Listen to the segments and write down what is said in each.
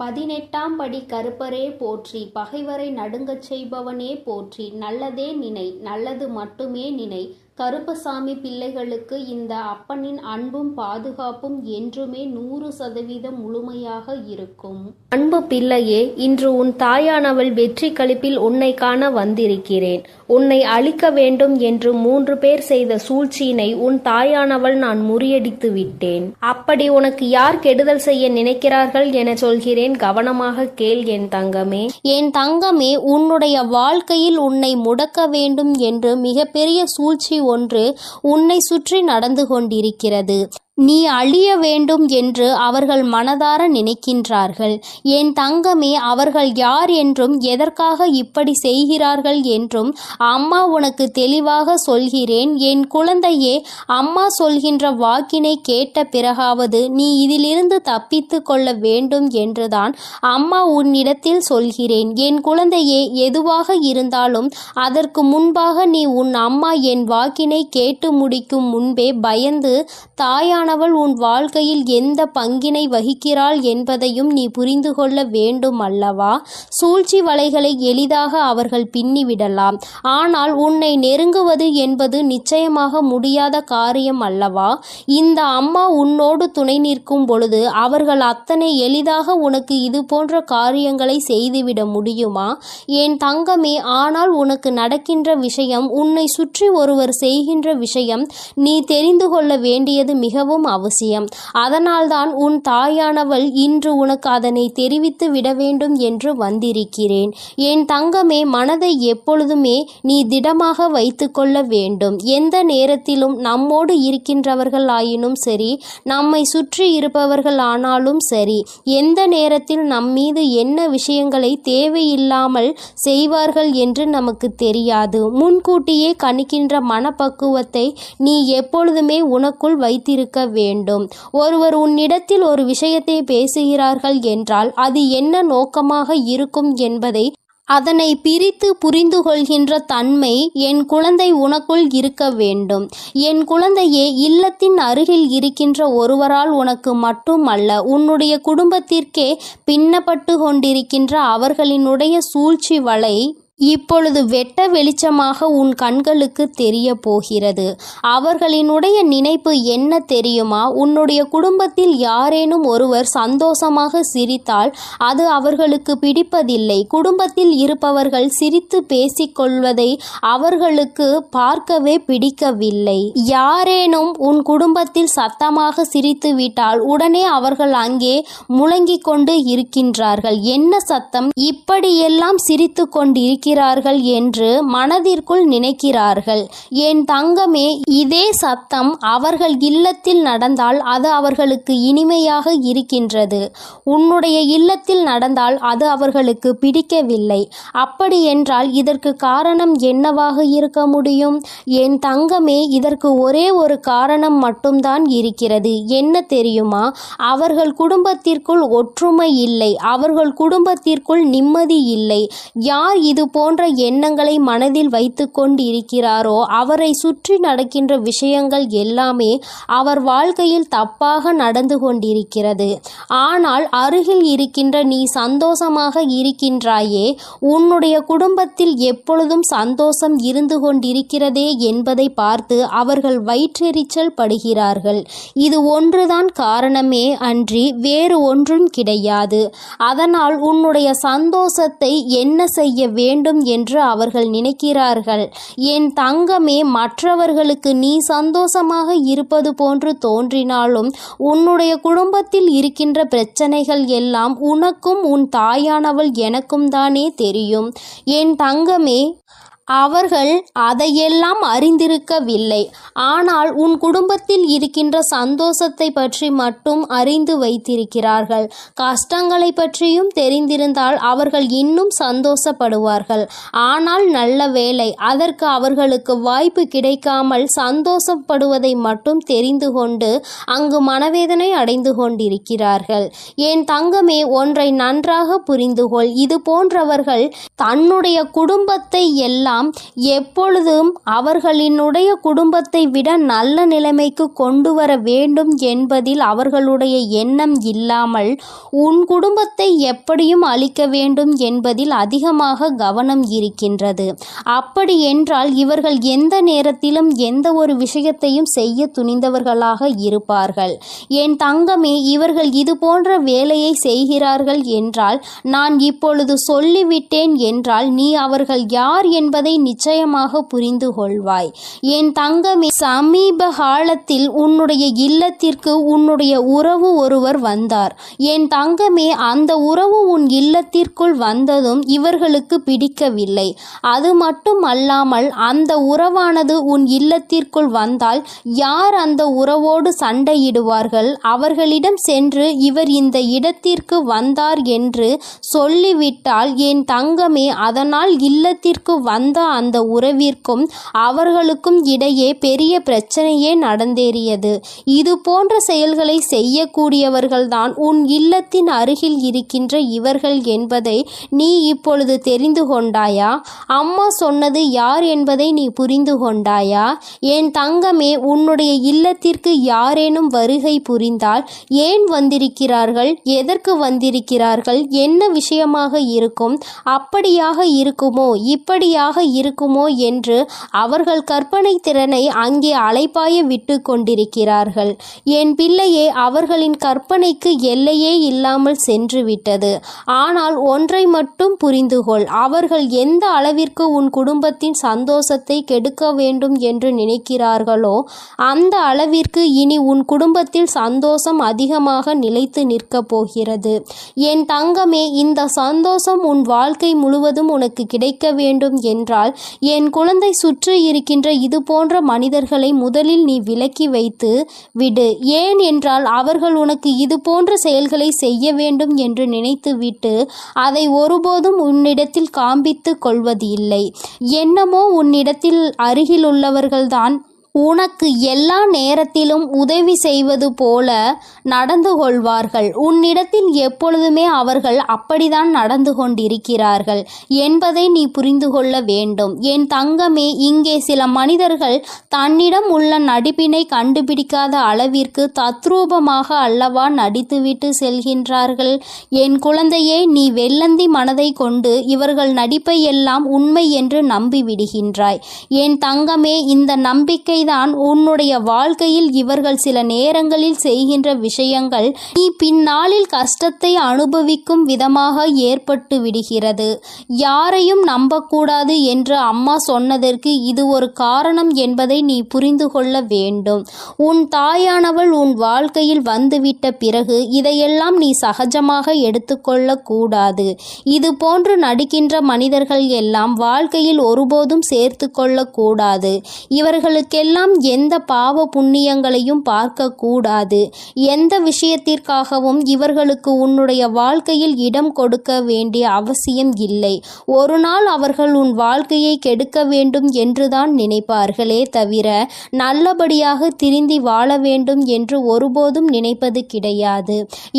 18ஆம் படி கருப்பரே போற்றி, பகைவரை நடுங்கச் செய்பவனே போற்றி, நல்லதே நினை, நல்லது மட்டுமே நினை. கருப்பசாமி பிள்ளைகளுக்கு இந்த அப்பனின் அன்பும் பாதுகாப்பும் என்றுமே 100% முழுமையாக இருக்கும். அன்பு பிள்ளையே, இன்று உன் தாயானவள் வெற்றி களிப்பில் உன்னை காண வந்திருக்கிறேன். உன்னை அழிக்க வேண்டும் என்று 3 பேர் செய்த சூழ்ச்சியினை உன் தாயானவள் நான் முறியடித்து விட்டேன். அப்படி உனக்கு யார் கெடுதல் செய்ய நினைக்கிறார்கள் என சொல்கிறேன், கவனமாக கேள் என் தங்கமே. என் தங்கமே, உன்னுடைய வாழ்க்கையில் உன்னை முடக்க வேண்டும் என்று மிகப்பெரிய சூழ்ச்சி ஒன்று உன்னை சுற்றி நடந்து கொண்டிருக்கிறது. நீ அழிய வேண்டும் என்று அவர்கள் மனதார நினைக்கின்றார்கள். என் தங்கமே, அவர்கள் யார் என்றும் எதற்காக இப்படி செய்கிறார்கள் என்றும் அம்மா உனக்கு தெளிவாக சொல்கிறேன். என் குழந்தையே, அம்மா சொல்கின்ற வாக்கினை கேட்ட பிறகாவது நீ இதிலிருந்து தப்பித்து கொள்ள வேண்டும் என்றுதான் அம்மா உன்னிடத்தில் சொல்கிறேன். என் குழந்தையே, எதுவாக இருந்தாலும் அதற்கு முன்பாக நீ உன் அம்மா என் வாக்கினை கேட்டு முடிக்கும் முன்பே பயந்து தாயான உன் வாழ்க்கையில் எந்த பங்கினை வகிக்கிறாள் என்பதையும் நீ புரிந்து கொள்ள வேண்டும் அல்லவா? சூழ்ச்சி வலைகளை எளிதாக அவர்கள் பின்னிவிடலாம். ஆனால் உன்னை நெருங்குவது என்பது நிச்சயமாக முடியாத காரியம் அல்லவா? இந்த அம்மா உன்னோடு துணை நிற்கும் பொழுது அவர்கள் அத்தனை எளிதாக உனக்கு இது போன்ற காரியங்களை செய்துவிட முடியுமா என் தங்கமே? ஆனால் உனக்கு நடக்கின்ற விஷயம், உன்னை சுற்றி ஒருவர் செய்கின்ற விஷயம் நீ தெரிந்து கொள்ள வேண்டியது மிகவும் அவசியம். அதனால்தான் உன் தாயானவள் இன்று உனக்கு அதனை தெரிவித்து விட வேண்டும் என்று வந்திருக்கிறேன். என் தங்கமே, மனதை எப்பொழுதுமே நீ திடமாக வைத்து கொள்ள வேண்டும். எந்த நேரத்திலும் நம்மோடு இருக்கின்றவர்கள் ஆயினும் சரி, நம்மை சுற்றி இருப்பவர்கள் ஆனாலும் சரி, எந்த நேரத்தில் நம்மீது என்ன விஷயங்களை தேவையில்லாமல் செய்வார்கள் என்று நமக்கு தெரியாது. முன்கூட்டியே கணிக்கின்ற மனப்பக்குவத்தை நீ எப்பொழுதுமே உனக்குள் வைத்திருக்க வேண்டும். ஒருவர் உன்னிடத்தில் ஒரு விஷயத்தை பேசுகிறார்கள் என்றால் அது என்ன நோக்கமாக இருக்கும் என்பதை அதனை பிரித்து புரிந்து கொள்கின்ற தன்மை என் குழந்தை உனக்குள் இருக்க வேண்டும். என் குழந்தையே, இல்லத்தின் அருகில் இருக்கின்ற ஒருவரால் உனக்கு மட்டுமல்ல, உன்னுடைய குடும்பத்திற்கே பின்னப்பட்டு கொண்டிருக்கின்ற அவர்களினுடைய சூழ்ச்சி வலை இப்பொழுது வெட்ட வெளிச்சமாக உன் கண்களுக்கு தெரிய போகிறது. அவர்களினுடைய நினைப்பு என்ன தெரியுமா? உன்னுடைய குடும்பத்தில் யாரேனும் ஒருவர் சந்தோஷமாக சிரித்தால் அது அவர்களுக்கு பிடிப்பதில்லை. குடும்பத்தில் இருப்பவர்கள் சிரித்து பேசிக்கொள்வதை அவர்களுக்கு பார்க்கவே பிடிக்கவில்லை. யாரேனும் உன் குடும்பத்தில் சத்தமாக சிரித்து விட்டால் உடனே அவர்கள் அங்கே முழங்கிக் கொண்டு இருக்கின்றார்கள். என்ன சத்தம்? இப்படியெல்லாம் சிரித்து கொண்டிருக்கிறார்கள் என்று மனதிற்குள் நினைக்கிறார்கள். என் தங்கமே, இதே சத்தம் அவர்கள் இல்லத்தில் நடந்தால் அது அவர்களுக்கு இனிமையாக இருக்கின்றது. உன்னுடைய இல்லத்தில் நடந்தால் அது அவர்களுக்கு பிடிக்கவில்லை. அப்படி என்றால் இதற்கு காரணம் என்னவாக இருக்க முடியும்? என் தங்கமே, இதற்கு ஒரே ஒரு காரணம் மட்டும்தான் இருக்கிறது. என்ன தெரியுமா? அவர்கள் குடும்பத்திற்குள் ஒற்றுமை இல்லை. அவர்கள் குடும்பத்திற்குள் நிம்மதி இல்லை. யார் இது போன்ற எண்ணங்களை மனதில் வைத்து கொண்டு இருக்கிறாரோ அவரை சுற்றி நடக்கின்ற விஷயங்கள் எல்லாமே அவர் வாழ்க்கையில் தப்பாக நடந்து கொண்டிருக்கிறது. ஆனால் அருகில் இருக்கின்ற நீ சந்தோஷமாக இருக்கின்றாயே, உன்னுடைய குடும்பத்தில் எப்பொழுதும் சந்தோஷம் இருந்து கொண்டிருக்கிறதே என்பதை பார்த்து அவர்கள் வயிற்றெரிச்சல் படுகிறார்கள். இது ஒன்றுதான் காரணமே அன்றி வேறு ஒன்றும் கிடையாது. அதனால் உன்னுடைய சந்தோஷத்தை என்ன செய்ய வேண்டும் என்று அவர்கள் நினைக்கிறார்கள். என் தங்கமே, மற்றவர்களுக்கு நீ சந்தோஷமாக இருப்பது போன்று தோன்றினாலும் உன்னுடைய குடும்பத்தில் இருக்கின்ற பிரச்சனைகள் எல்லாம் உனக்கும் உன் தாயானவள் எனக்கும் தானே தெரியும். என் தங்கமே, அவர்கள் அதையெல்லாம் அறிந்திருக்கவில்லை. ஆனால் உன் குடும்பத்தில் இருக்கின்ற சந்தோஷத்தை பற்றி மட்டும் அறிந்து வைத்திருக்கிறார்கள். கஷ்டங்களை பற்றியும் தெரிந்திருந்தால் அவர்கள் இன்னும் சந்தோஷப்படுவார்கள். ஆனால் நல்ல வேளை, அதற்கு அவர்களுக்கு வாய்ப்பு கிடைக்காமல் சந்தோஷப்படுவதை மட்டும் தெரிந்து கொண்டு அங்கு மனவேதனை அடைந்து கொண்டிருக்கிறார்கள். என் தங்கமே, ஒன்றை நன்றாக புரிந்துகொள். இது போன்றவர்கள் தன்னுடைய குடும்பத்தை எல்லாம் எல்லாம் எப்பொழுதும் அவர்களினுடைய குடும்பத்தை விட நல்ல நிலைமைக்கு கொண்டு வர வேண்டும் என்பதில் அவர்களுடைய எண்ணம் இல்லாமல் உன் குடும்பத்தை எப்படியும் அழிக்க வேண்டும் என்பதில் அதிகமாக கவனம் இருக்கின்றது. அப்படி என்றால் இவர்கள் எந்த நேரத்திலும் எந்த ஒரு விஷயத்தையும் செய்ய துணிந்தவர்களாக இருப்பார்கள். என் தங்கமே, இவர்கள் இது போன்ற வேலையை செய்கிறார்கள் என்றால் நான் இப்பொழுது சொல்லிவிட்டேன் என்றால் நீ அவர்கள் யார் என்பதை நிச்சயமாக புரிந்து கொள்வாய். என் தங்கமே, சமீப காலத்தில் உன்னுடைய இல்லத்திற்கு உன்னுடைய உறவு ஒருவர் வந்தார். என் தங்கமே, அந்த உறவு உன் இல்லத்திற்குள் வந்ததும் இவர்களுக்கு பிடிக்கவில்லை. அது மட்டும் அல்லாமல் அந்த உறவானது உன் இல்லத்திற்குள் வந்தால் யார் அந்த உறவோடு சண்டையிடுவார்கள்? அவர்களிடம் சென்று இவர் இந்த இடத்திற்கு வந்தார் என்று சொல்லிவிட்டால் என் தங்கமே, அதனால் இல்லத்திற்கு வந்த அந்த உறவிற்கும் அவர்களுக்கும் இடையே பெரிய பிரச்சனையே நடந்தேறியது. இது போன்ற செயல்களை செய்யக்கூடியவர்கள்தான் உன் இல்லத்தின் அருகில் இருக்கின்ற இவர்கள் என்பதை நீ இப்பொழுது தெரிந்து கொண்டாயா? அம்மா சொன்னது யார் என்பதை நீ புரிந்து கொண்டாயா? என் தங்கமே, உன்னுடைய இல்லத்திற்கு யாரேனும் வருகை புரிந்தால் ஏன் வந்திருக்கிறார்கள், எதற்கு வந்திருக்கிறார்கள், என்ன விஷயமாக இருக்கும், அப்படியாக இருக்குமோ இப்படியாக இருக்குமோ என்று அவர்கள் கற்பனை திறனை அங்கே அலைப்பாய விட்டு கொண்டிருக்கிறார்கள். என் பிள்ளையே, அவர்களின் கற்பனைக்கு எல்லையே இல்லாமல் சென்று விட்டது. ஆனால் ஒன்றை மட்டும் புரிந்துகொள், அவர்கள் எந்த அளவிற்கு உன் குடும்பத்தின் சந்தோஷத்தை கெடுக்க வேண்டும் என்று நினைக்கிறார்களோ அந்த அளவிற்கு இனி உன் குடும்பத்தில் சந்தோஷம் அதிகமாக நிலைத்து நிற்கப் போகிறது. என் தங்கமே, இந்த சந்தோஷம் உன் வாழ்க்கை முழுவதும் உனக்கு கிடைக்க வேண்டும் என்றால் என் குழந்தை சுற்றி இருக்கின்ற இது போன்ற மனிதர்களை முதலில் நீ விலக்கி வைத்து விடு. ஏன் என்றால் அவர்கள் உனக்கு இது போன்ற செயல்களை செய்ய வேண்டும் என்று நினைத்துவிட்டு அதை ஒருபோதும் உன்னிடத்தில் காண்பித்து கொள்வது இல்லை. என்னமோ உன்னிடத்தில் அருகிலுள்ளவர்கள்தான் உனக்கு எல்லா நேரத்திலும் உதவி செய்வது போல நடந்து கொள்வார்கள். உன்னிடத்தில் எப்பொழுதுமே அவர்கள் அப்படித்தான் நடந்து கொண்டிருக்கிறார்கள் என்பதை நீ புரிந்து கொள்ள வேண்டும். என் தங்கமே, இங்கே சில மனிதர்கள் தன்னிடம் உள்ள நடிப்பினை கண்டுபிடிக்காத அளவிற்கு தத்ரூபமாக அல்லவா நடித்துவிட்டு செல்கின்றார்கள். என் குழந்தையே, நீ வெள்ளந்தி மனதை கொண்டு இவர்கள் நடிப்பை எல்லாம் உண்மை என்று நம்பி விடுகின்றாய். என் தங்கமே, இந்த நம்பிக்கை தான் உன்னுடைய வாழ்க்கையில் இவர்கள் சில நேரங்களில் செய்கின்ற விஷயங்கள் நீ பின்னாளில் கஷ்டத்தை அனுபவிக்கும் விதமாக ஏற்பட்டு விடுகிறது. யாரையும் நம்பக்கூடாது என்று அம்மா சொன்னதற்கு இது ஒரு காரணம் என்பதை நீ புரிந்து கொள்ள வேண்டும். உன் தாயானவள் உன் வாழ்க்கையில் வந்துவிட்ட பிறகு இதையெல்லாம் நீ சகஜமாக எடுத்துக்கொள்ள கூடாது. இது போன்று நடிக்கின்ற மனிதர்கள் எல்லாம் வாழ்க்கையில் ஒருபோதும் சேர்த்து கொள்ள கூடாது. இவர்களுக்கெல்லாம் எந்த பாவ புண்ணியங்களையும் பார்க்க கூடாது. எந்த விஷயத்திற்காகவும் இவர்களுக்கு உன்னுடைய வாழ்க்கையில் இடம் கொடுக்க வேண்டிய அவசியம் இல்லை. ஒரு நாள் அவர்கள் உன் வாழ்க்கையை கெடுக்க வேண்டும் என்றுதான் நினைப்பார்களே தவிர நல்லபடியாக திருந்தி வாழ வேண்டும் என்று ஒருபோதும் நினைப்பது கிடையாது.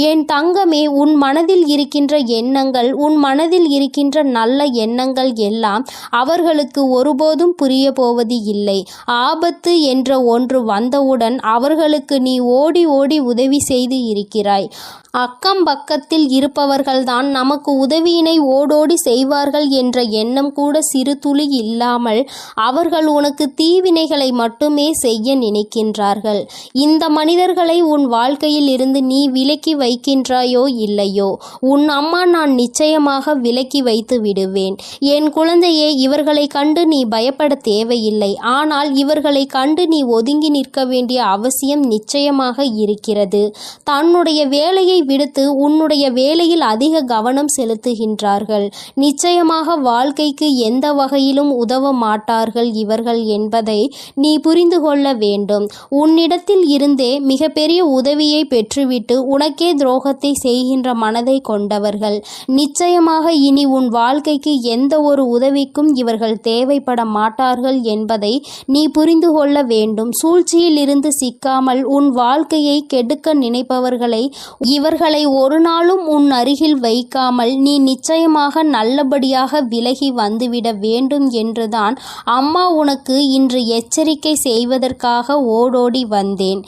என் தங்கமே, உன் மனதில் இருக்கின்ற எண்ணங்கள், உன் மனதில் இருக்கின்ற நல்ல எண்ணங்கள் எல்லாம் அவர்களுக்கு ஒருபோதும் புரிய போவது இல்லை. ஆபத்து என்ற ஒன்று வந்தவுடன் அவர்களுக்கு நீ ஓடி ஓடி உதவி செய்து இருக்கிறாய். அக்கம் பக்கத்தில் இருப்பவர்கள்தான் நமக்கு உதவியினை ஓடோடி செய்வார்கள் என்ற எண்ணம் கூட சிறு துளி இல்லாமல் அவர்கள் உனக்கு தீவினைகளை மட்டுமே செய்ய நினைக்கின்றார்கள். இந்த மனிதர்களை உன் வாழ்க்கையில் இருந்து நீ விலக்கி வைக்கின்றாயோ இல்லையோ, உன் அம்மா நான் நிச்சயமாக விலக்கி வைத்து விடுவேன். என் குழந்தையே, இவர்களை கண்டு நீ பயப்பட தேவையில்லை. ஆனால் இவர்களை கண்டு நீ ஒதுங்கி நிற்க வேண்டிய அவசியம் நிச்சயமாக இருக்கிறது. தன்னுடைய வேலையை விடுத்து உன்னுடைய வேலையில் அதிக கவனம் செலுத்துகின்றார்கள். நிச்சயமாக வாழ்க்கைக்கு எந்த வகையிலும் உதவ மாட்டார்கள் இவர்கள் என்பதை நீ புரிந்து கொள்ள வேண்டும். உன்னிடத்தில் இருந்தே மிகப்பெரிய உதவியை பெற்றுவிட்டு உனக்கே துரோகத்தை செய்கின்ற மனதை கொண்டவர்கள். நிச்சயமாக இனி உன் வாழ்க்கைக்கு எந்த ஒரு உதவிக்கும் இவர்கள் தேவைப்பட மாட்டார்கள் என்பதை நீ புரிந்து கொள்ள வேண்டும். சூழ்ச்சியில் இருந்து சிக்காமல் உன் வாழ்க்கையை கெடுக்க நினைப்பவர்களை இவர்கள் அவர்களை ஒரு நாளும் உன் அருகில் வைக்காமல் நீ நிச்சயமாக நல்லபடியாக விலகி வந்துவிட வேண்டும் என்றுதான் அம்மா உனக்கு இன்று எச்சரிக்கை செய்வதற்காக ஓடோடி வந்தேன்.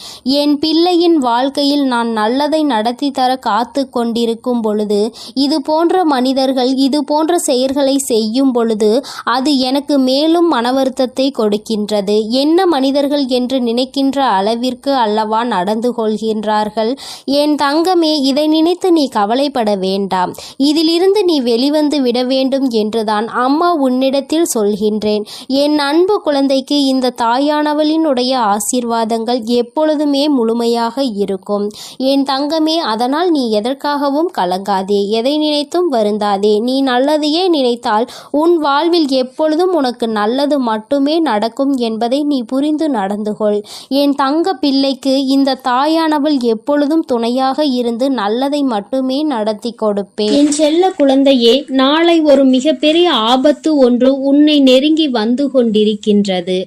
என் பிள்ளையின் வாழ்க்கையில் நான் நல்லதை நடத்தி தர காத்து கொண்டிருக்கும் பொழுது இது போன்ற மனிதர்கள் இது போன்ற செயல்களை செய்யும் பொழுது அது எனக்கு மேலும் மன வருத்தத்தை கொடுக்கின்றது. என்ன மனிதர்கள் என்று நினைக்கின்ற அளவிற்கு அல்லவா நடந்து கொள்கின்றார்கள். என் தங்கமே, இதை நினைத்து நீ கவலைப்பட வேண்டாம். இதிலிருந்து நீ வெளிவந்து விட வேண்டும் என்றுதான் அம்மா உன்னிடத்தில் சொல்கின்றேன். என் அன்பு குழந்தைக்கு இந்த தாயானவளினுடைய ஆசீர்வாதங்கள் எப்பொழுதுமே முழுமையாக இருக்கும். என் தங்கமே, அதனால் நீ எதற்காகவும் கலங்காதே, எதை நினைத்தும் வருந்தாதே. நீ நல்லதையே நினைத்தால் உன் வாழ்வில் எப்பொழுதும் உனக்கு நல்லது மட்டுமே நடக்கும் என்பதை நீ புரிந்து நடந்து கொள். என் தங்க பிள்ளைக்கு இந்த தாயானவள் எப்பொழுதும் துணையாக இருந்து நல்லதை மட்டுமே நடத்தி கொடுப்பேன். என் செல்ல குழந்தையே, நாளை ஒரு மிகப்பெரிய ஆபத்து ஒன்று உன்னை நெருங்கி வந்து கொண்டிருக்கின்றது.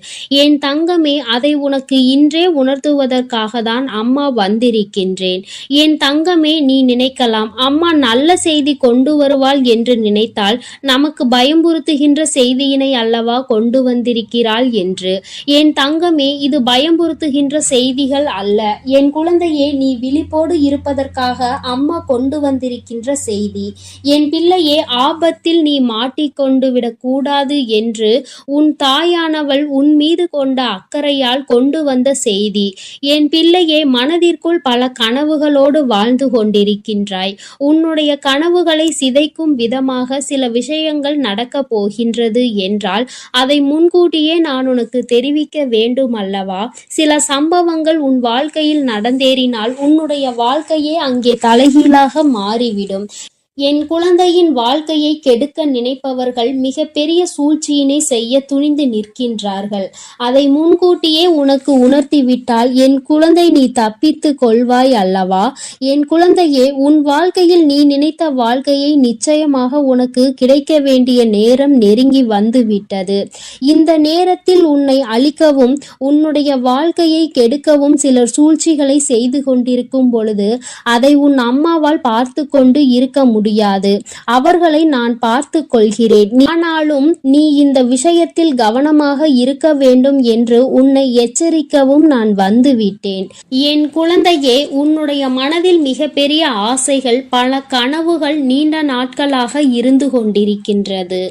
என் தங்கமே, அதை உனக்கு இன்றே உணர்த்துவதற்காக தான் அம்மா வந்திருக்கின்றேன். என் தங்கமே, நீ நினைக்கலாம் அம்மா நல்ல செய்தி கொண்டு வருவாள் என்று நினைத்தால் நமக்கு பயம்புறுத்துகின்ற செய்தியினை அல்லவா கொண்டு வந்திருக்கிறாள் என்று. என் தங்கமே, இது பயம்புறுத்துகின்ற செய்திகள் அல்ல. என் குழந்தையே, நீ விழிப்போடு இருப்பதற்காக அம்மா கொண்டு வந்திருக்கின்ற செய்தி. என் பிள்ளையே, ஆபத்தில் நீ மாட்டிக்கொண்டு விடக்கூடாது என்று உன் தாயானவள் உன் மீது கொண்ட அக்கறையால் கொண்டு வந்த செய்தி. என் பிள்ளையே, மனதிற்குள் பல கனவுகளோடு வாழ்ந்து கொண்டிருக்கின்றாய். உன்னுடைய கனவுகளை சிதைக்கும் விதமாக சில விஷயங்கள் நடக்கப் போகின்றது என்றால் அதை முன்கூட்டியே நான் உனக்கு தெரிவிக்க வேண்டும் அல்லவா? சில சம்பவங்கள் உன் வாழ்க்கையில் நடந்தேறினால் உன்னுடைய வாழ்க்கையே அங்கே தலைகீழாக மாறிவிடும். என் குழந்தையின் வாழ்க்கையை கெடுக்க நினைப்பவர்கள் மிகப்பெரிய சூழ்ச்சியினை செய்ய துணிந்து நிற்கின்றார்கள். அதை முன்கூட்டியே உனக்கு உணர்த்திவிட்டால் என் குழந்தை நீ தப்பித்து கொள்வாய் அல்லவா? என் குழந்தையே, உன் வாழ்க்கையில் நீ நினைத்த வாழ்க்கையை நிச்சயமாக உனக்கு கிடைக்க வேண்டிய நேரம் நெருங்கி வந்து விட்டது. இந்த நேரத்தில் உன்னை அழிக்கவும் உன்னுடைய வாழ்க்கையை கெடுக்கவும் சிலர் சூழ்ச்சிகளை செய்து கொண்டிருக்கும் பொழுது அதை உன் அம்மாவால் பார்த்து கொண்டு இருக்க முடியாது. அவர்களை நான் பார்த்து கொள்கிறேன். ஆனாலும் நீ இந்த விஷயத்தில் கவனமாக இருக்க வேண்டும் என்று உன்னை எச்சரிக்கவும் நான் வந்துவிட்டேன். என் குழந்தையே, உன்னுடைய மனதில் மிகப்பெரிய ஆசைகள், பல கனவுகள் நீண்ட நாட்களாக இருந்து கொண்டிருக்கின்றது.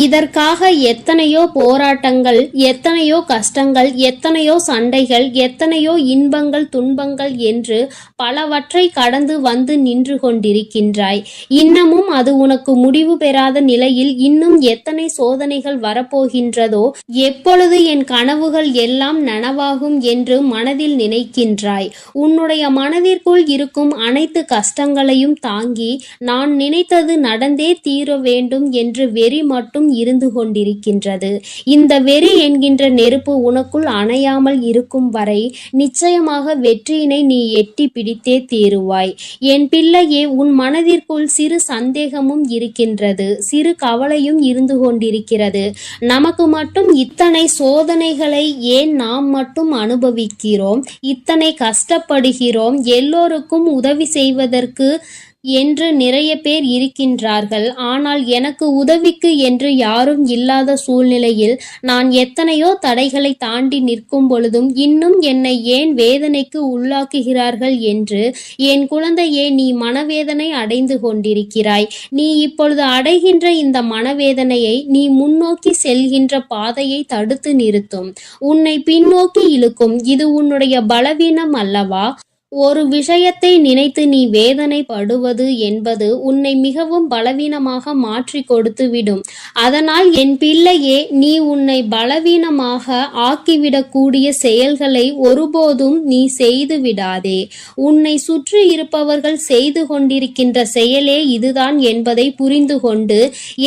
இதற்காக எத்தனையோ போராட்டங்கள், எத்தனையோ கஷ்டங்கள், எத்தனையோ சண்டைகள், எத்தனையோ இன்பங்கள், துன்பங்கள் என்று பலவற்றை கடந்து வந்து நின்று கொண்டிருக்கின்றாய். இன்னமும் அது உனக்கு முடிவு பெறாத நிலையில் இன்னும் எத்தனை சோதனைகள் வரப்போகின்றதோ, எப்பொழுது என் கனவுகள் எல்லாம் நனவாகும் என்று மனதில் நினைக்கின்றாய். உன்னுடைய மனதிற்குள் இருக்கும் அனைத்து கஷ்டங்களையும் தாங்கி நான் நினைத்தது நடந்தே தீர வேண்டும் என்று வெறி மட்டும் இருந்து கொண்டிருக்கின்றது. இந்த வெறி என்கின்ற நெருப்பு உனக்குள் அணையாமல் இருக்கும் வரை நிச்சயமாக வெற்றியினை நீ எட்டி பிடித்தே தீருவாய். என் பிள்ளையே, உன் மனதிற்குள் சிறு சந்தேகமும் இருக்கின்றது, சிறு கவலையும் இருந்து கொண்டிருக்கிறது. நமக்கு மட்டும் இத்தனை சோதனைகளை ஏன் நாம் மட்டும் அனுபவிக்கிறோம், இத்தனை கஷ்டப்படுகிறோம், எல்லோருக்கும் உதவி செய்வதற்கு என்று நிறைய பேர் இருக்கின்றார்கள். ஆனால் எனக்கு உதவிக்கு என்று யாரும் இல்லாத சூழ்நிலையில் நான் எத்தனையோ தடைகளை தாண்டி நிற்கும் பொழுதும் இன்னும் என்னை ஏன் வேதனைக்கு உள்ளாக்குகிறார்கள் என்று என் குழந்தையே, நீ மனவேதனை அடைந்து கொண்டிருக்கிறாய். நீ இப்பொழுது அடைகின்ற இந்த மனவேதனையை நீ முன்னோக்கி செல்கின்ற பாதையை தடுத்து நிறுத்தும், உன்னை பின்னோக்கி இழுக்கும். இது உன்னுடைய பலவீனம் அல்லவா? ஒரு விஷயத்தை நினைத்து நீ வேதனைப்படுவது என்பது உன்னை மிகவும் பலவீனமாக மாற்றி கொடுத்துவிடும். அதனால் என் பிள்ளையே, நீ உன்னை பலவீனமாக ஆக்கிவிடக்கூடிய செயல்களை ஒருபோதும் நீ செய்து விடாதே. உன்னை சுற்றி இருப்பவர்கள் செய்து கொண்டிருக்கின்ற செயலே இதுதான் என்பதை புரிந்து கொண்டு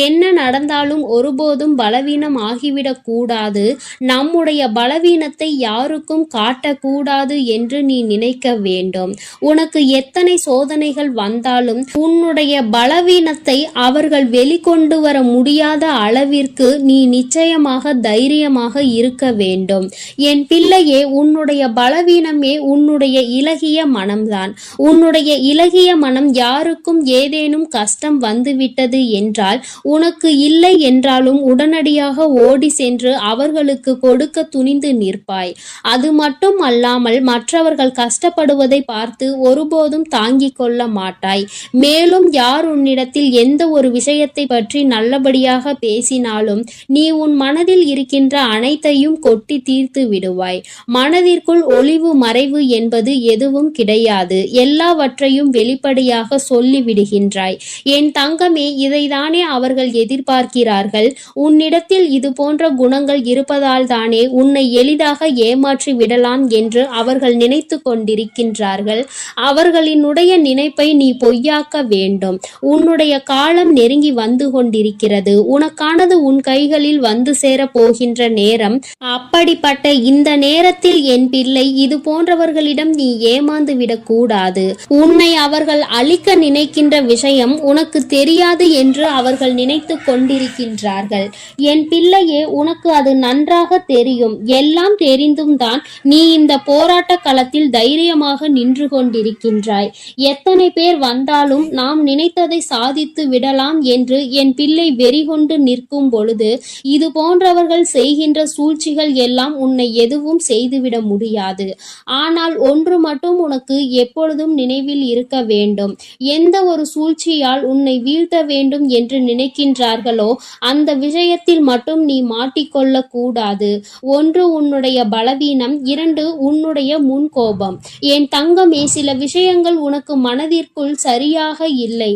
என்ன நடந்தாலும் ஒருபோதும் பலவீனம் ஆகிவிடக் கூடாது, நம்முடைய பலவீனத்தை யாருக்கும் காட்டக்கூடாது என்று நீ நினைக்க வேண்டும். வேண்டும். உனக்கு எத்தனை சோதனைகள் வந்தாலும் உன்னுடைய பலவீனத்தை அவர்கள் வெளிக்கொண்டு வர முடியாத அளவிற்கு நீ நிச்சயமாக தைரியமாக இருக்க வேண்டும். என் பிள்ளையே, உன்னுடைய பலவீனமே உன்னுடைய இலகிய மனம்தான். உன்னுடைய இலகிய மனம் யாருக்கும் ஏதேனும் கஷ்டம் வந்துவிட்டது என்றால் உனக்கு இல்லை என்றாலும் உடனடியாக ஓடி சென்று அவர்களுக்கு கொடுக்க துணிந்து நிற்பாய். அது மட்டும் அல்லாமல் மற்றவர்கள் கஷ்டப்படுவதை பார்த்து ஒருபோதும் தாங்கிக் கொள்ள மாட்டாய். மேலும் யார் உன்னிடத்தில் எந்த ஒரு விஷயத்தை பற்றி நல்லபடியாக பேசினாலும் நீ உன் மனதில் இருக்கின்ற அனைத்தையும் கொட்டி தீர்த்து விடுவாய். மனதிற்குள் ஒளிவு மறைவு என்பது எதுவும் கிடையாது. எல்லாவற்றையும் வெளிப்படையாக சொல்லி விடுகின்றாய். என் தங்கமே, இதைதானே அவர்கள் எதிர்பார்க்கிறார்கள். உன்னிடத்தில் இது போன்ற குணங்கள் இருப்பதால் தானே உன்னை எளிதாக ஏமாற்றி விடலாம் என்று அவர்கள் நினைத்து கொண்டிருக்கின்றார்கள். அவர்களினுடைய நினைப்பை நீ பொய்யாக்க வேண்டும். உன்னுடைய காலம் நெருங்கி வந்து கொண்டிருக்கிறது. உனக்கானது உன் கைகளில் வந்து சேர போகின்ற நேரம். அப்படிப்பட்ட இந்த நேரத்தில் என் பிள்ளை, இது போன்றவர்களிடம் நீ ஏமாந்து விடக்கூடாது. உன்னை அவர்கள் அழிக்க நினைக்கின்ற விஷயம் உனக்கு தெரியாது என்று அவர்கள் நினைத்து கொண்டிருக்கின்றார்கள். என் பிள்ளையே, உனக்கு அது நன்றாக தெரியும். எல்லாம் தெரிந்தும் தான் நீ இந்த போராட்ட களத்தில் தைரியமாக நின்று கொண்டிருக்கின்றாய். எத்தனை பேர் வந்தாலும் நாம் நினைத்ததை சாதித்து விடலாம் என்று என் பிள்ளை வெறிகொண்டு நிற்கும் பொழுது இது போன்றவர்கள் செய்கின்ற சூழ்ச்சிகள் எல்லாம் உன்னை எதுவும் செய்துவிட முடியாது. ஆனால் ஒன்று மட்டும் உனக்கு எப்பொழுதும் நினைவில் இருக்க வேண்டும். எந்த ஒரு சூழ்ச்சியால் உன்னை வீழ்த்த வேண்டும் என்று நினைக்கின்றார்களோ அந்த விஷயத்தில் மட்டும் நீ மாட்டிக்கொள்ள கூடாது. ஒன்று உன்னுடைய பலவீனம், இரண்டு உன்னுடைய முன்கோபம். என் தங்கமே, சில விஷயங்கள் உனக்கு மனதிற்குள் சரியாக இல்லை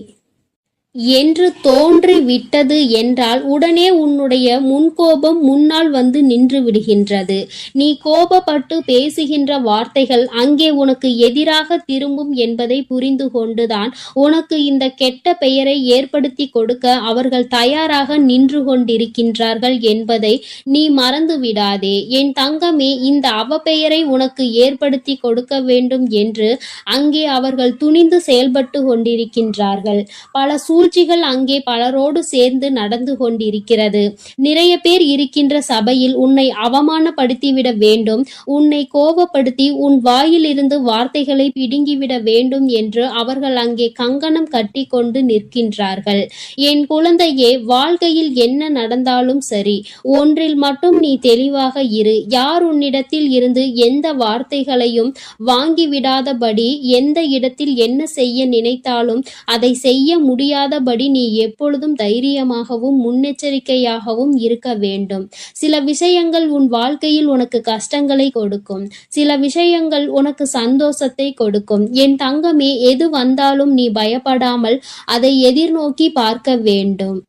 என்று தோன்றி விட்டது என்றால் உடனே உன்னுடைய முன்கோபம் முன்னால் வந்து நின்று விடுகின்றது. நீ கோபப்பட்டு பேசுகின்ற வார்த்தைகள் அங்கே உனக்கு எதிராக திரும்பும் என்பதை புரிந்து கொண்டுதான் உனக்கு இந்த கெட்ட பெயரை ஏற்படுத்தி கொடுக்க அவர்கள் தயாராக நின்று கொண்டிருக்கின்றார்கள் என்பதை நீ மறந்து விடாதே. என் தங்கமே, இந்த அவப்பெயரை உனக்கு ஏற்படுத்தி கொடுக்க வேண்டும் என்று அங்கே அவர்கள் துணிந்து செயல்பட்டு கொண்டிருக்கின்றார்கள். பல சூழ்ச்சிகள் அங்கே பலரோடு சேர்ந்து நடந்து கொண்டிருக்கிறது. நிறைய பேர் இருக்கின்ற சபையில் உன்னை அவமானப்படுத்திவிட வேண்டும், உன்னை கோபப்படுத்தி உன் வாயிலிருந்து வார்த்தைகளை பிடுங்கிவிட வேண்டும் என்று அவர்கள் அங்கே கங்கணம் கட்டி கொண்டு நிற்கின்றார்கள். என் குழந்தையே, வாழ்க்கையில் என்ன நடந்தாலும் சரி, ஒன்றில் மட்டும் நீ தெளிவாக இரு. யார் உன்னிடத்தில் இருந்து எந்த வார்த்தைகளையும் வாங்கிவிடாதபடி, எந்த இடத்தில் என்ன செய்ய நினைத்தாலும் அதை செய்ய முடியாதபடி நீ எப்பொழுதும் தைரியமாகவும் முன்னெச்சரிக்கையாகவும் இருக்க வேண்டும். சில விஷயங்கள் உன் வாழ்க்கையில் உனக்கு கஷ்டங்களை கொடுக்கும், சில விஷயங்கள் உனக்கு சந்தோஷத்தை கொடுக்கும். என் தங்கமே, எது வந்தாலும் நீ பயப்படாமல் அதை எதிர்நோக்கி பார்க்க வேண்டும்.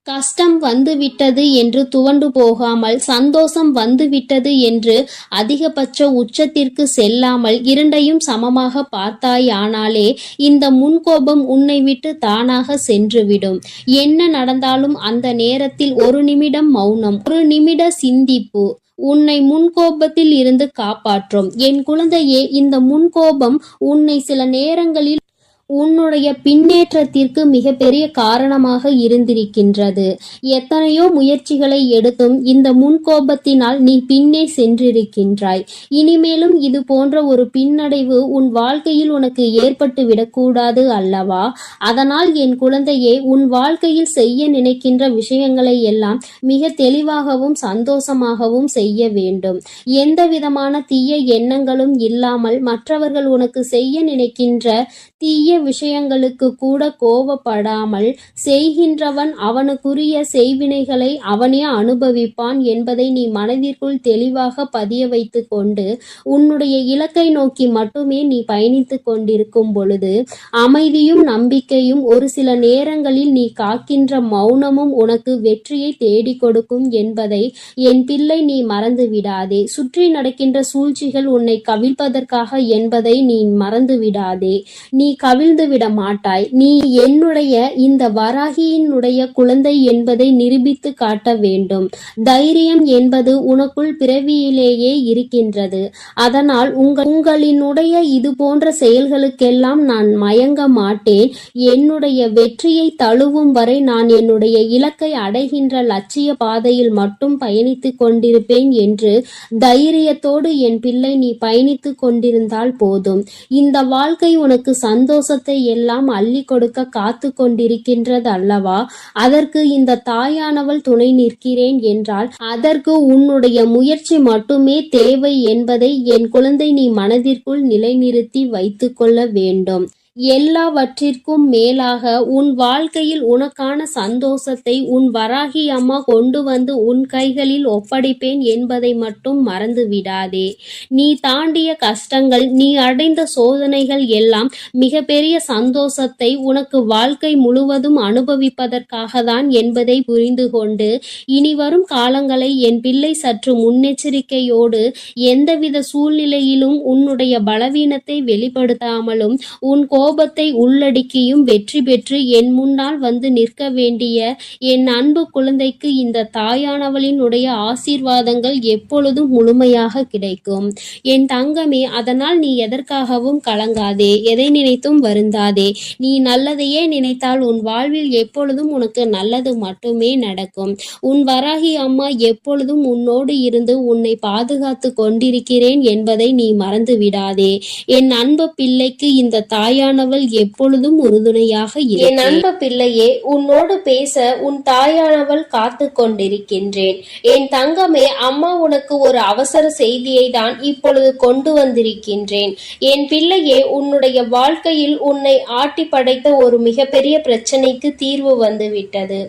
கஷ்டம் வந்துவிட்டது என்று துவண்டு போகாமல், சந்தோஷம் வந்துவிட்டது என்று அதிகபட்ச உச்சத்திற்கு செல்லாமல் இரண்டையும் சமமாக பார்த்தாயானாலே இந்த முன்கோபம் உன்னை விட்டு தானாக சென்றுவிடும். என்ன நடந்தாலும் அந்த நேரத்தில் ஒரு நிமிடம் மௌனம், ஒரு நிமிட சிந்திப்பு உன்னை முன்கோபத்தில் இருந்து காப்பாற்றும். என் குழந்தையே, இந்த முன்கோபம் உன்னை சில நேரங்களில் உன்னுடைய பின்னேற்றத்திற்கு மிகப்பெரிய காரணமாக இருந்திருக்கின்றது. எத்தனையோ முயற்சிகளை எடுத்தும் இந்த முன்கோபத்தினால் நீ பின்னே சென்றிருக்கின்றாய். இனிமேலும் இது போன்ற ஒரு பின்னடைவு உன் வாழ்க்கையில் உனக்கு ஏற்பட்டு விடக்கூடாது அல்லவா? அதனால் என் குழந்தையே, உன் வாழ்க்கையில் செய்ய நினைக்கின்ற விஷயங்களை எல்லாம் மிக தெளிவாகவும் சந்தோஷமாகவும் செய்ய வேண்டும். எந்த விதமான தீய எண்ணங்களும் இல்லாமல் மற்றவர்கள் உனக்கு செய்ய நினைக்கின்ற தீய விஷயங்களுக்கு கூட கோபப்படாமல் செய்கின்றவன் அவனுக்குரிய செய்வினைகளை அவனே அனுபவிப்பான் என்பதை நீ மனதிற்குள் தெளிவாக பதிய வைத்து கொண்டு உன்னுடைய இலக்கை நோக்கி மட்டுமே நீ பயணித்து கொண்டிருக்கும் பொழுது அமைதியும் நம்பிக்கையும் ஒரு சில நேரங்களில் நீ காக்கின்ற மௌனமும் உனக்கு வெற்றியை தேடி கொடுக்கும் என்பதை என் பிள்ளை நீ மறந்து விடாதே. சுற்றி நடக்கின்ற சூழ்ச்சிகள் உன்னை கவிழ்ப்பதற்காக என்பதை நீ மறந்து விடாதே. நீ நீ கவிழ்ந்து விட மாட்டாய். நீ என்னுடைய இந்த வராகியினுடைய குழந்தை என்பதை நிரூபித்து காட்ட வேண்டும். தைரியம் என்பது உனக்குள் பிறவியிலேயே இருக்கின்றது. அதனால் உங்களினுடைய இது போன்ற செயல்களுக்கெல்லாம் நான் மயங்க மாட்டேன். என்னுடைய வெற்றியை தழுவும் வரை நான் என்னுடைய இலக்கை அடைகின்ற லட்சிய பாதையில் மட்டும் பயணித்துக் கொண்டிருப்பேன் என்று தைரியத்தோடு என் பிள்ளை நீ பயணித்துக் கொண்டிருந்தால் போதும். இந்த வாழ்க்கை உனக்கு சந்தோஷத்தை எல்லாம் அள்ளி கொடுக்க காத்து கொண்டிருக்கின்றது அல்லவா? அதற்கு இந்த தாயானவள் துணை நிற்கிறேன் என்றால் அதற்கு உன்னுடைய முயற்சி மட்டுமே தேவை என்பதை என் குழந்தை நீ மனதிற்குள் நிலைநிறுத்தி வைத்துக் கொள்ள வேண்டும். எல்லாவற்றிற்கும் மேலாக உன் வாழ்க்கையில் உனக்கான சந்தோஷத்தை உன் வராகி அம்மா கொண்டு வந்து உன் கைகளில் ஒப்படைப்பேன் என்பதை மட்டும் மறந்து விடாதே. நீ தாண்டிய கஷ்டங்கள், நீ அடைந்த சோதனைகள் எல்லாம் மிகப்பெரிய சந்தோஷத்தை உனக்கு வாழ்க்கை முழுவதும் அனுபவிப்பதற்காக தான் என்பதை புரிந்து கொண்டு இனி வரும் காலங்களை என் பிள்ளை சற்று முன்னெச்சரிக்கையோடு எந்தவித சூழ்நிலையிலும் உன்னுடைய பலவீனத்தை வெளிப்படுத்தாமலும் உன் கோபத்தை உள்ளடக்கியும் வெற்றி பெற்று என் முன்னால் வந்து நிற்க வேண்டிய என் அன்பு குழந்தைக்கு இந்த தாயானவளினுடைய ஆசீர்வாதங்கள் எப்பொழுதும் முழுமையாக கிடைக்கும். என் தங்கமே, அதனால் நீ எதற்காகவும் கலங்காதே, எதை நினைத்தும் வருந்தாதே. நீ நல்லதையே நினைத்தால் உன் வாழ்வில் எப்பொழுதும் உனக்கு நல்லது மட்டுமே நடக்கும். உன் வராகி அம்மா எப்பொழுதும் உன்னோடு இருந்து உன்னை பாதுகாத்து கொண்டிருக்கிறேன் என்பதை நீ மறந்து விடாதே. என் அன்பு பிள்ளைக்கு இந்த தாயானவள் எப்பொழுதும் உறுதுணையாக இரு. என் அன்பு பிள்ளையே, உன்னோடு பேச உன் தாயானவள் காத்து கொண்டிருக்கின்றேன். என் தங்கமே, அம்மா உனக்கு ஒரு அவசர செய்தியை தான் இப்பொழுது கொண்டு வந்திருக்கின்றேன். என் பிள்ளையே, உன்னுடைய வாழ்க்கையில் உன்னை ஆட்டி படைத்த ஒரு மிகப்பெரிய பிரச்சனைக்கு தீர்வு வந்துவிட்டது.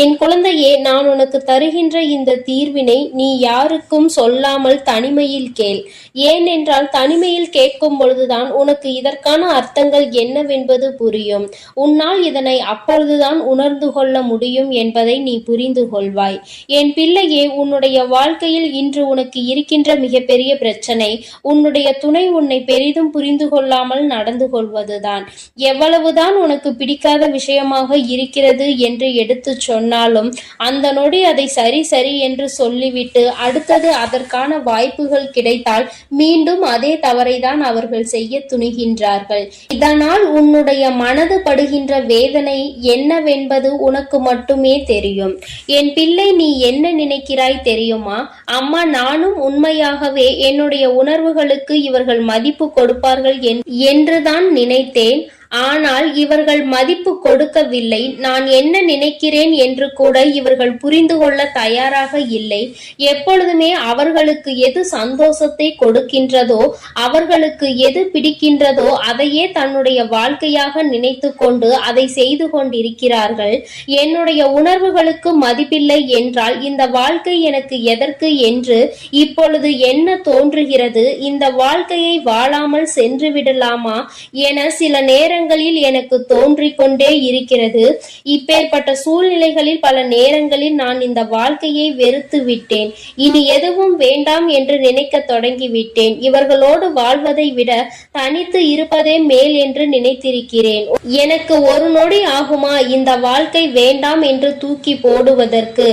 என் குழந்தையே, நான் உனக்கு தருகின்ற இந்த தீர்வினை நீ யாருக்கும் சொல்லாமல் தனிமையில் கேள். ஏனென்றால் தனிமையில் கேட்கும் பொழுதுதான் உனக்கு இதற்கான அர்த்தங்கள் என்னவென்பது புரியும். உன்னால் இதனை அப்பொழுதுதான் உணர்ந்து கொள்ள முடியும் என்பதை நீ புரிந்து கொள்வாய். என் பிள்ளையே, உன்னுடைய வாழ்க்கையில் இன்று உனக்கு இருக்கின்ற மிகப்பெரிய பிரச்சனை உன்னுடைய துணை உன்னை பெரிதும் புரிந்து கொள்ளாமல் நடந்து கொள்வதுதான். எவ்வளவுதான் உனக்கு பிடிக்காத விஷயமாக இருக்கிறது என்று எடுத்து சொன்னாலும் அந்த நொடி அதை சரி சரி என்று சொல்லிவிட்டு அடுத்தது அதற்கான வாய்ப்புகள் கிடைத்தால் மீண்டும் அதே தவறை தான் அவர்கள் செய்ய துணிகின்றார்கள். இதனால் உன்னுடைய மனது படுகின்ற வேதனை என்னவென்பது உனக்கு மட்டுமே தெரியும். என் பிள்ளை, நீ என்ன நினைக்கிறாய் தெரியுமா? அம்மா, நானும் உண்மையாகவே என்னுடைய உணர்வுகளுக்கு இவர்கள் மதிப்பு கொடுப்பார்கள் என்றுதான் நினைத்தேன். ஆனால் இவர்கள் மதிப்பு கொடுக்கவில்லை. நான் என்ன நினைக்கிறேன் என்று கூட இவர்கள் புரிந்து கொள்ள தயாராக இல்லை. எப்பொழுதுமே அவர்களுக்கு எது சந்தோஷத்தை கொடுக்கின்றதோ, அவர்களுக்கு எது பிடிக்கின்றதோ அதையே தன்னுடைய வாழ்க்கையாக நினைத்து கொண்டு அதை செய்து கொண்டிருக்கிறார்கள். என்னுடைய உணர்வுகளுக்கு மதிப்பில்லை என்றால் இந்த வாழ்க்கை எனக்கு எதற்கு என்று இப்பொழுது என்ன தோன்றுகிறது? இந்த வாழ்க்கையை வாழாமல் சென்று விடலாமா என சில நேரங்களில் எனக்கு தோன்றிக் கொண்டே இருக்கிறது. இப்பேற்பட்ட சூழ்நிலைகளில் பல நேரங்களில் நான் இந்த வாழ்க்கையை வெறுத்து விட்டேன். இனி எதுவும் வேண்டாம் என்று நினைக்க தொடங்கிவிட்டேன். இவர்களோடு வாழ்வதை விட தனித்து இருப்பதே மேல் என்று நினைத்திருக்கிறேன். எனக்கு ஒரு நொடி ஆகுமா இந்த வாழ்க்கை வேண்டாம் என்று தூக்கி போடுவதற்கு?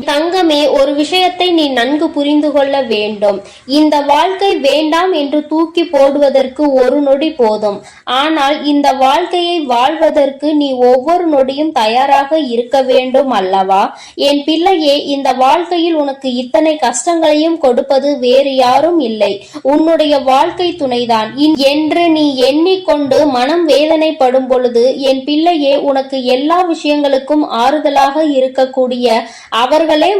தங்கமே, ஒரு விஷயத்தை நீ நன்கு புரிந்து கொள்ள வேண்டும். இந்த வாழ்க்கை வேண்டாம் என்று தூக்கி போடுவதற்கு ஒரு நொடி போதும். ஆனால் இந்த வாழ்க்கையை வாழ்வதற்கு நீ ஒவ்வொரு நொடியும் தயாராக இருக்க வேண்டும் அல்லவா? என் பிள்ளையே, இந்த வாழ்க்கையில் உனக்கு இத்தனை கஷ்டங்களையும் கொடுப்பது வேறு யாரும் இல்லை, உன்னுடைய வாழ்க்கை துணைதான் என்று நீ எண்ணிக்கொண்டு மனம் வேதனைப்படும் பொழுது என் பிள்ளையே, உனக்கு எல்லா விஷயங்களுக்கும் ஆறுதலாக இருக்கக்கூடிய அவர்களே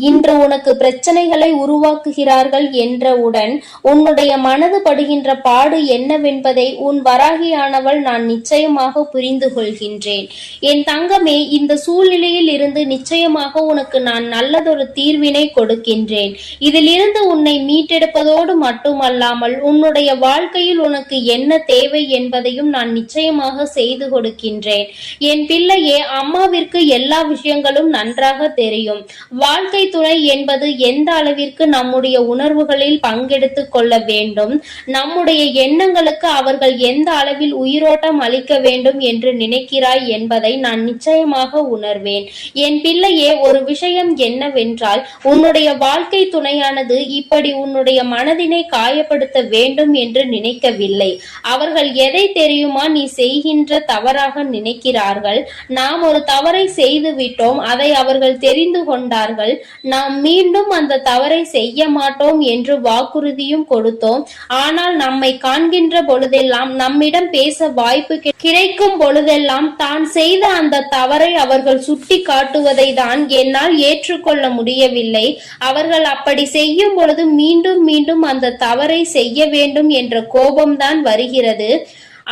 இன்று உனக்கு பிரச்சனைகளை உருவாக்குகிறார்கள் என்றவுடன் உன்னுடைய மனது படுகின்ற பாடு என்னவென்பதை உன் வராகியானவள் நான் நிச்சயமாக புரிந்து கொள்கின்றேன். என் தங்கமே, இந்த சூழ்நிலையில் இருந்து நிச்சயமாக உனக்கு நான் நல்லதொரு தீர்வினை கொடுக்கின்றேன். இதிலிருந்து உன்னை மீட்டெடுப்பதோடு மட்டுமல்லாமல் உன்னுடைய வாழ்க்கையில் உனக்கு என்ன தேவை என்பதையும் நான் நிச்சயமாக செய்து கொடுக்கின்றேன். என் பிள்ளையே, அம்மாவிற்கு எல்லா விஷயங்களும் நன்றாக தெரியும். வாழ்க்கை துணை என்பது எந்த அளவிற்கு நம்முடைய உணர்வுகளில் பங்கெடுத்து கொள்ள வேண்டும், நம்முடைய எண்ணங்களுக்கு அவர்கள் எந்த அளவில் உயிரோட்டம் உன்னிடம் அளிக்க வேண்டும் என்று நினைக்கிறாய் என்பதை நான் நிச்சயமாக உணர்வேன். என் பிள்ளையே, ஒரு விஷயம் என்னவென்றால், உன்னுடைய வாழ்க்கை துணையானது இப்படி உன்னுடைய மனதினை காயப்படுத்த வேண்டும் என்று நினைக்கவில்லை. அவர்கள் எதை தெரியுமா நீ செய்கின்ற தவறாக நினைக்கிறார்கள். நாம் ஒரு தவறை செய்து விட்டோம், அதை அவர்கள் தெரிந்து கொண்டார்கள். நாம் மீண்டும் அந்த தவறை செய்ய மாட்டோம் என்று வாக்குறுதியும் கொடுத்தோம். ஆனால் நம்மை காண்கின்ற பொழுதெல்லாம், நம்மிடம் பேச வாய்ப்பு கிடைக்கும் பொழுதெல்லாம் தான் செய்த அந்த தவறை அவர்கள் சுட்டி காட்டுவதை தான் என்னால் ஏற்றுக்கொள்ள முடியவில்லை. அவர்கள் அப்படி செய்யும் பொழுது மீண்டும் மீண்டும் அந்த தவறை செய்ய வேண்டும் என்ற கோபம்தான் வருகிறது.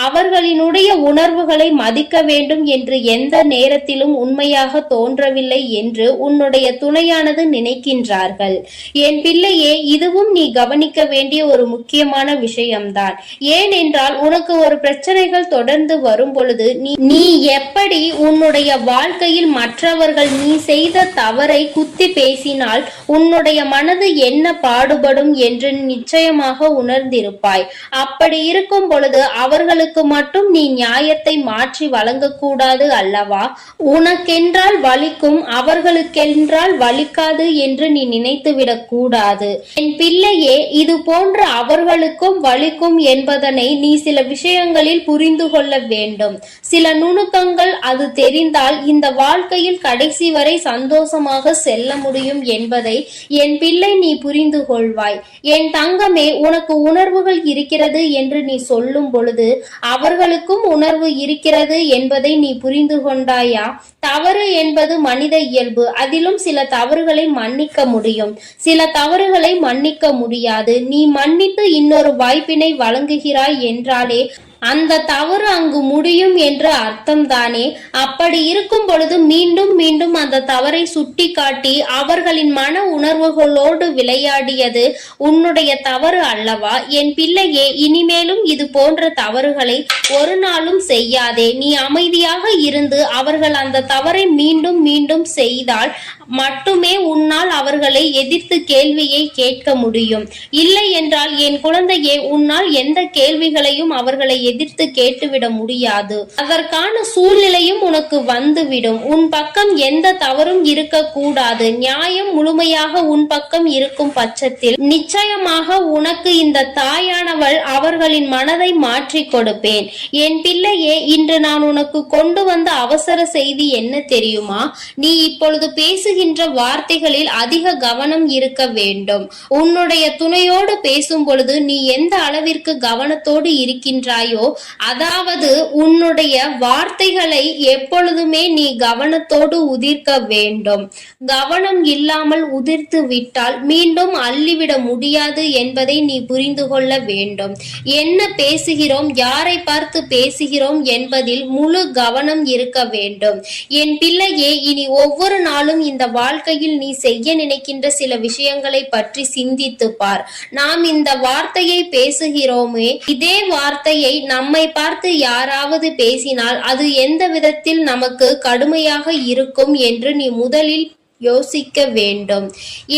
அவர்களினுடைய உணர்வுகளை மதிக்க வேண்டும் என்று எந்த நேரத்திலும் உண்மையாக தோன்றவில்லை என்று உன்னுடைய துணையானது நினைக்கின்றார்கள். என் பிள்ளையே, இதுவும் நீ கவனிக்க வேண்டிய ஒரு முக்கியமான விஷயம்தான். ஏனென்றால், உனக்கு ஒரு பிரச்சனைகள் தொடர்ந்து வரும் பொழுது நீ எப்படி உன்னுடைய வாழ்க்கையில் மற்றவர்கள் நீ செய்த தவறை குத்தி பேசினால் உன்னுடைய மனது என்ன பாடுபடும் என்று நிச்சயமாக உணர்ந்திருப்பாய். அப்படி இருக்கும் பொழுது அவர்களுக்கு மட்டும் நீ நியாயத்தை மாற்றி வழங்கக்கூடாது அல்லவா? உனக்கென்றால் வலிக்கும், அவர்களுக்கென்றால் வலிக்காது என்று நீ நினைத்துவிடக் கூடாது. என் பிள்ளையே, இது போன்ற அவர்களுக்கும் வலிக்கும் என்பதனை நீ சில விஷயங்களில் புரிந்து கொள்ள வேண்டும். சில நுணுக்கங்கள் அது தெரிந்தால் இந்த வாழ்க்கையில் கடைசி வரை சந்தோஷமாக செல்ல முடியும் என்பதை என் பிள்ளை நீ புரிந்து கொள்வாய். என் தங்கமே, உனக்கு உணர்வுகள் இருக்கிறது என்று நீ சொல்லும் பொழுது அவர்களுக்கும் உணர்வு இருக்கிறது என்பதை நீ புரிந்து கொண்டாயா? தவறு என்பது மனித இயல்பு. அதிலும் சில தவறுகளை மன்னிக்க முடியும், சில தவறுகளை மன்னிக்க முடியாது. நீ மன்னித்து இன்னொரு வாய்ப்பினை வழங்குகிறாய் என்றாலே அந்த தவறு அங்கு முடியும் என்று அர்த்தம்தானே? அப்படி இருக்கும் பொழுது மீண்டும் மீண்டும் அந்த தவறை சுட்டி காட்டி அவர்களின் மன உணர்வுகளோடு விளையாடியது உன்னுடைய தவறு அல்லவா? என் பிள்ளையே, இனிமேலும் இது போன்ற தவறுகளை ஒரு நாளும் செய்யாதே. நீ அமைதியாக இருந்து அவர்கள் அந்த தவறை மீண்டும் மீண்டும் செய்தால் மட்டுமே உன்னால் அவர்களை எதிர்த்து கேள்வியை கேட்க முடியும். இல்லை என்றால் என் குழந்தையே, உன்னால் எந்த கேள்விகளையும் அவர்களை எதிர்த்து கேட்டுவிட முடியாது. அதற்கான சூழ்நிலையும் உனக்கு வந்துவிடும். உன் பக்கம் எந்த தவறும் இருக்க கூடாது. நியாயம் முழுமையாக உன் பக்கம் இருக்கும் பட்சத்தில் நிச்சயமாக உனக்கு இந்த தாயானவள் அவர்களின் மனதை மாற்றி கொடுப்பேன். என் பிள்ளையே, இன்று நான் உனக்கு கொண்டு வந்த அவசர செய்தி என்ன தெரியுமா? நீ இப்பொழுது பேசுகின்ற வார்த்தைகளில் அதிக கவனம் இருக்க வேண்டும். உன்னுடைய துணையோடு பேசும் பொழுது நீ எந்த அளவிற்கு கவனத்தோடு இருக்கின்றாயோ, அதாவது உன்னுடைய வார்த்தைகளை எப்பொழுதுமே நீ கவனத்தோடு உதிர்க்க வேண்டும். கவனம் இல்லாமல் உதிர்த்து விட்டால் மீண்டும் அள்ளிவிட முடியாது என்பதை நீ புரிந்து கொள்ள வேண்டும். என்ன பேசுகிறோம், யாரை பார்த்து பேசுகிறோம் என்பதில் முழு கவனம் இருக்க வேண்டும். என் பிள்ளையே, இனி ஒவ்வொரு நாளும் இந்த வாழ்க்கையில் நீ செய்ய நினைக்கின்ற சில விஷயங்களை பற்றி சிந்தித்து பார். நாம் இந்த வார்த்தையை பேசுகிறோமே, இதே வார்த்தையை நம்மை பார்த்து யாராவது பேசினால் அது எந்த விதத்தில் நமக்கு கடுமையாக இருக்கும் என்று நீ முதலில் யோசிக்க வேண்டும்.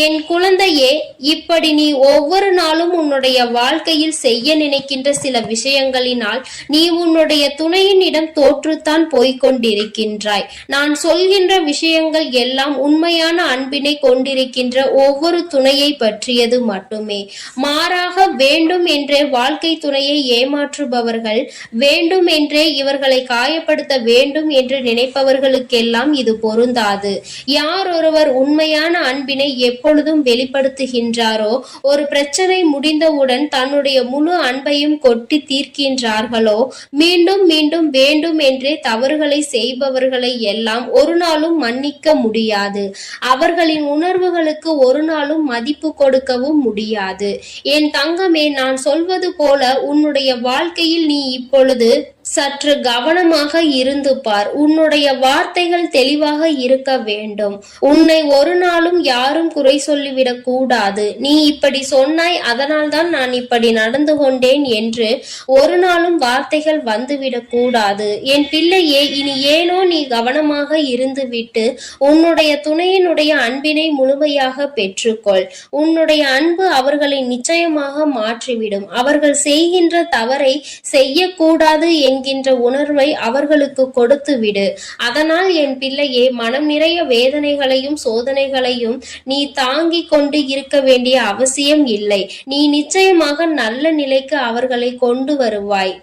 என் குழந்தையே, இப்படி நீ ஒவ்வொரு நாளும் உன்னுடைய வாழ்க்கையில் செய்ய நினைக்கின்ற சில விஷயங்களினால் நீ உன்னுடைய துணையினிடம் தோற்றுத்தான் போய்கொண்டிருக்கின்றாய். நான் சொல்கின்ற விஷயங்கள் எல்லாம் உண்மையான அன்பினை கொண்டிருக்கின்ற ஒவ்வொரு துணையை பற்றியது மட்டுமே. மாறாக வேண்டும் என்றே வாழ்க்கை துணையை ஏமாற்றுபவர்கள், வேண்டும் என்றே இவர்களை காயப்படுத்த வேண்டும் என்று நினைப்பவர்களுக்கெல்லாம் இது பொருந்தாது. யார் ஒருவர் உண்மையான அன்பினை எப்பொழுதும் வெளிப்படுத்துகின்றாரோ, ஒரு பிரச்சனை முடிந்தவுடன் தன்னுடைய முழு அன்பையும் கொட்டி தீர்க்கின்றார்களோ, மீண்டும் மீண்டும் வேண்டும் என்றே தவறுகளை செய்பவர்களை எல்லாம் ஒரு நாளும் மன்னிக்க முடியாது. அவர்களின் உணர்வுகளுக்கு ஒரு நாளும் மதிப்பு கொடுக்கவும் முடியாது. என் தங்கமே, நான் சொல்வது போல உன்னுடைய வாழ்க்கையில் நீ இப்பொழுது சற்று கவனமாக இருந்து பார். உன்னுடைய வார்த்தைகள் தெளிவாக இருக்க வேண்டும். உன்னை ஒரு நாளும் யாரும் குறை சொல்லிவிடக் கூடாது. நீ இப்படி சொன்னாய், அதனால் தான் நான் இப்படி நடந்து கொண்டேன் என்று ஒரு நாளும் வார்த்தைகள் வந்துவிடக் கூடாது. என் பிள்ளையே, இனி ஏனோ நீ கவனமாக இருந்துவிட்டு உன்னுடைய துணையினுடைய அன்பினை முழுமையாக பெற்றுக்கொள். உன்னுடைய அன்பு அவர்களை நிச்சயமாக மாற்றிவிடும். அவர்கள் செய்கின்ற தவறை செய்யக்கூடாது என்கிற என்கின்ற உணர்வை அவர்களுக்கு கொடுத்து விடு. அதனால் என் பிள்ளையே, மனம் நிறைய வேதனைகளையும் சோதனைகளையும் நீ தாங்கிக் கொண்டு இருக்க வேண்டிய அவசியம் இல்லை. நீ நிச்சயமாக நல்ல நிலைக்கு அவர்களை கொண்டு வருவாய்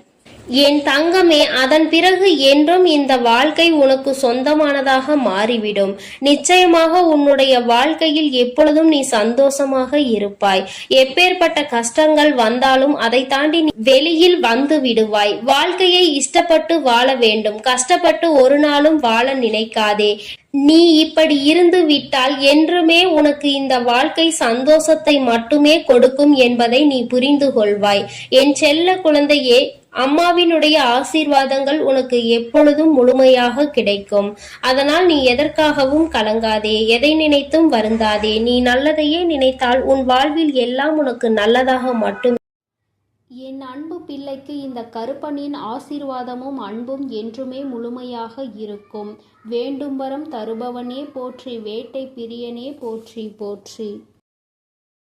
என் தங்கமே. அதன் பிறகு என்றும் இந்த வாழ்க்கை உனக்கு சொந்தமானதாக மாறிவிடும். நிச்சயமாக உன்னுடைய வாழ்க்கையில் எப்பொழுதும் நீ சந்தோஷமாக இருப்பாய். எப்பேற்பட்ட கஷ்டங்கள் வந்தாலும் அதை தாண்டி நீ வெளியில் வந்து விடுவாய். வாழ்க்கையை இஷ்டப்பட்டு வாழ வேண்டும், கஷ்டப்பட்டு ஒரு நாளும் வாழ நினைக்காதே. நீ இப்படி இருந்து விட்டால் என்றுமே உனக்கு இந்த வாழ்க்கை சந்தோஷத்தை மட்டுமே கொடுக்கும் என்பதை நீ புரிந்து கொள்வாய். என் செல்ல குழந்தையே, அம்மாவினுடைய ஆசீர்வாதங்கள் உனக்கு எப்பொழுதும் முழுமையாக கிடைக்கும். அதனால் நீ எதற்காகவும் கலங்காதே, எதை நினைத்தும் வருந்தாதே. நீ நல்லதையே நினைத்தால் உன் வாழ்வில் எல்லாம் உனக்கு நல்லதாக மட்டும். என் அன்பு பிள்ளைக்கு இந்த கருப்பனின் ஆசீர்வாதமும் அன்பும் என்றுமே முழுமையாக இருக்கும். வேண்டும் வரம் தருபவனே போற்றி, வேட்டை பிரியனே போற்றி போற்றி.